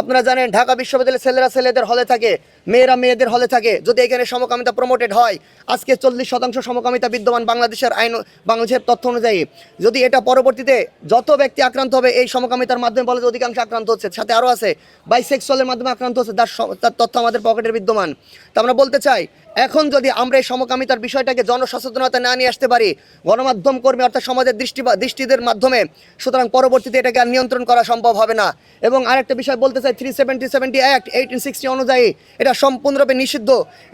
আপনারা জানেন ঢাকা বিশ্ববিদ্যালয়ের ছেলেরা ছেলেদের হলে থাকে, মেয়েরা মেয়েদের হলে থাকে। যদি এখানে সমকামিতা প্রমোটেড হয়, আজকে 40% সমকামিতা বিদ্যমান বাংলাদেশের আইন, বাংলাদেশের তথ্য অনুযায়ী। যদি এটা পরবর্তীতে যত ব্যক্তি আক্রান্ত হবে এই সমকামিতার মাধ্যমে, বলে যে অধিকাংশ আক্রান্ত হচ্ছে, সাথে আরও আছে বাইসেক্সুয়ালের মাধ্যমে আক্রান্ত হচ্ছে, তার তথ্য আমাদের পকেটের বিদ্যমান। তা আমরা বলতে চাই, এখন যদি আমরা এই সমকামিতার বিষয়টাকে জনসচেতনতা না নিয়ে আসতে পারি গণমাধ্যম কর্মী অর্থাৎ সমাজের দৃষ্টিদের মাধ্যমে, সুতরাং পরবর্তীতে এটাকে আর নিয়ন্ত্রণ করা সম্ভব হবে না। এবং আরেকটা বিষয় বলতে চাই, 370 অ্যাক্ট 1860 অনুযায়ী এটা সম্পূর্ণরূপে নিষিদ্ধ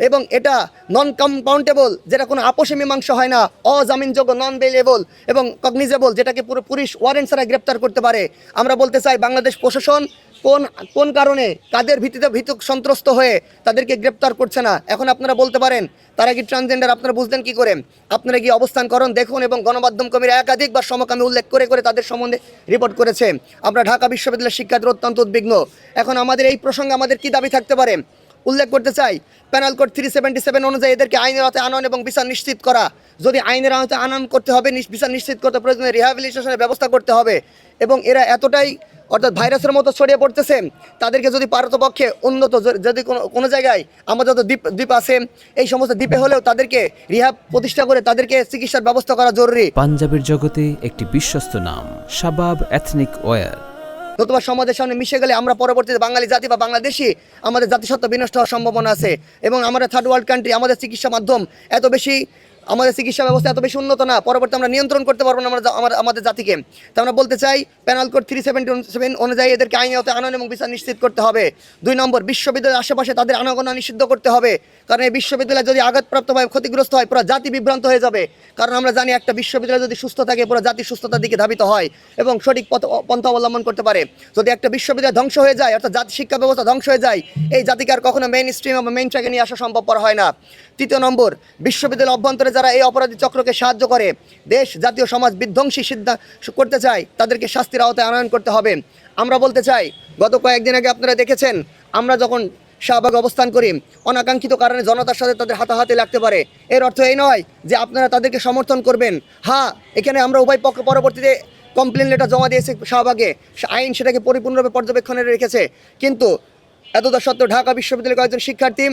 এবং এটা নন কম্পাউন্টেবল, যেটা কোনো আপোষে মীমাংসা হয় না, অজামিনযোগ্য, নন বেইলেবল এবং কগনিজেবল, যেটাকে পুরো পুলিশ ওয়ারেন্ট ছাড়া গ্রেপ্তার করতে পারে। আমরা বলতে চাই বাংলাদেশ প্রশাসন কোন কারণে, কাদের ভিত্তিতে সন্ত্রস্ত হয়ে তাদেরকে গ্রেপ্তার করছে না। এখন আপনারা বলতে পারেন তারা কি ট্রান্সজেন্ডার, আপনারা বুঝলেন কি করে? আপনারা কি অবস্থান করুন, দেখুন। এবং গণমাধ্যম কর্মীরা একাধিকবার সমকামী উল্লেখ করে করে তাদের সম্বন্ধে রিপোর্ট করেছে। আমরা ঢাকা বিশ্ববিদ্যালয়ের শিক্ষার্থীরা অত্যন্ত উদ্বিগ্ন। এখন আমাদের এই প্রসঙ্গে আমাদের কি দাবি থাকতে পারে উল্লেখ করতে চাই। প্যানেল কোড 377 অনুযায়ী এদেরকে আইনের আওতায় আনয়ন এবং বিচার নিশ্চিত করা। যদি আইনের আওতায় আনয়ন করতে হবে, বিচার নিশ্চিত করতে প্রয়োজনে রিহ্যাবিলিটেশনের ব্যবস্থা করতে হবে। এবং এরা এতটাই অর্থাৎ ভাইরাসের মতো ছড়িয়ে পড়তেছে, তাদেরকে যদি পারতপক্ষে উন্নত, যদি কোনো জায়গায় আমাদের যত দ্বীপ আছে, এই সমস্ত দ্বীপে হলেও তাদেরকে রিহ্যাব প্রতিষ্ঠা করে তাদেরকে চিকিৎসার ব্যবস্থা করা জরুরি। পাঞ্জাবের জগতে একটি বিশ্বস্ত নাম, শাবাব এথনিক ওয়্যার। নতুবা সমাজের সামনে মিশে গেলে আমরা পরবর্তীতে বাঙালি জাতি বা বাংলাদেশি আমাদের জাতিসত্ত্বা বিনষ্ট হওয়ার সম্ভাবনা আছে। এবং আমরা থার্ড ওয়ার্ল্ড কান্ট্রি, আমাদের চিকিৎসা মাধ্যম এত বেশি, আমাদের চিকিৎসা ব্যবস্থা এত বেশি উন্নত না, পরবর্তী আমরা নিয়ন্ত্রণ করতে পারবো না আমাদের জাতিকে। তা আমরা বলতে চাই প্যানেল কোড 377 অনুযায়ী এদেরকে আইনের আওতায় আনয়ন এবং বিচার নিশ্চিত করতে হবে। 2 নম্বর, বিশ্ববিদ্যালয়ের আশেপাশে তাদের আনাগোনা নিষিদ্ধ করতে হবে। কারণ এই বিশ্ববিদ্যালয় যদি আঘাতপ্রাপ্ত হয়, ক্ষতিগ্রস্ত হয়, পুরো জাতি বিভ্রান্ত হয়ে যাবে। কারণ আমরা জানি একটা বিশ্ববিদ্যালয় যদি সুস্থ থাকে, পুরো জাতি সুস্থতার দিকে ধাবিত হয় এবং সঠিক পন্থা অবলম্বন করতে পারে। যদি একটা বিশ্ববিদ্যালয় ধ্বংস হয়ে যায়, অর্থাৎ জাতি শিক্ষা ব্যবস্থা ধ্বংস হয়ে যায়, এই জাতিকে আর কখনো মেইন স্ট্রিম বা মেইন ট্র্যাকে নিয়ে আসা সম্ভবপর হয় না। 3 নম্বর, বিশ্ববিদ্যালয়ের অভ্যন্তরে যারা এই অপরাধী চক্রকে সাহায্য করে, দেশ জাতীয় সমাজ বিধ্বংসী সিদ্ধান্ত করতে চায়, তাদেরকে শাস্তির আওতায় আনয়ন করতে হবে। আমরা বলতে চাই, গত কয়েকদিন আগে আপনারা দেখেছেন, আমরা যখন শাহবাগে অবস্থান করি, অনাকাঙ্ক্ষিত কারণে জনতার সাথে তাদের হাতাহাতি লাগতে পারে। এর অর্থ এই নয় যে আপনারা তাদেরকে সমর্থন করবেন। হ্যাঁ, এখানে আমরা উভয় পক্ষ পরবর্তীতে কমপ্লেন লেটার জমা দিয়েছে শাহবাগে, আইন সেটাকে পরিপূর্ণভাবে পর্যবেক্ষণে রেখেছে। কিন্তু এতটা সত্ত্বেও ঢাকা বিশ্ববিদ্যালয়ের কয়েকজন শিক্ষার্থী,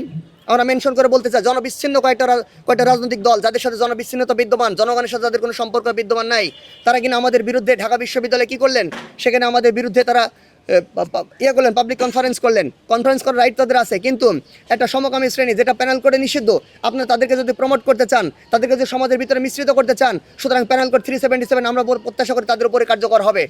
আমরা মেনশন করে বলতে চাই, জনবিচ্ছিন্ন কয়েকটা রাজনৈতিক দল যাদের সাথে জনবিচ্ছিন্নতা বিদ্যমান, জনগণের সাথে যাদের কোনো সম্পর্ক বিদ্যমান নাই, তারা কিনা আমাদের বিরুদ্ধে ঢাকা বিশ্ববিদ্যালয়ে কী করলেন, সেখানে আমাদের বিরুদ্ধে তারা করলেন, পাবলিক কনফারেন্স করলেন। কনফারেন্স করার রাইট তাদের আছে, কিন্তু একটা সমকামী শ্রেণী যেটা প্যানেল কোডে নিষিদ্ধ, আপনারা তাদেরকে যদি প্রমোট করতে চান, তাদেরকে যদি সমাজের ভিতরে মিশ্রিত করতে চান, সুতরাং প্যানেল কোড 377 আমরা প্রত্যাশা করি তাদের উপরে কার্যকর হবে।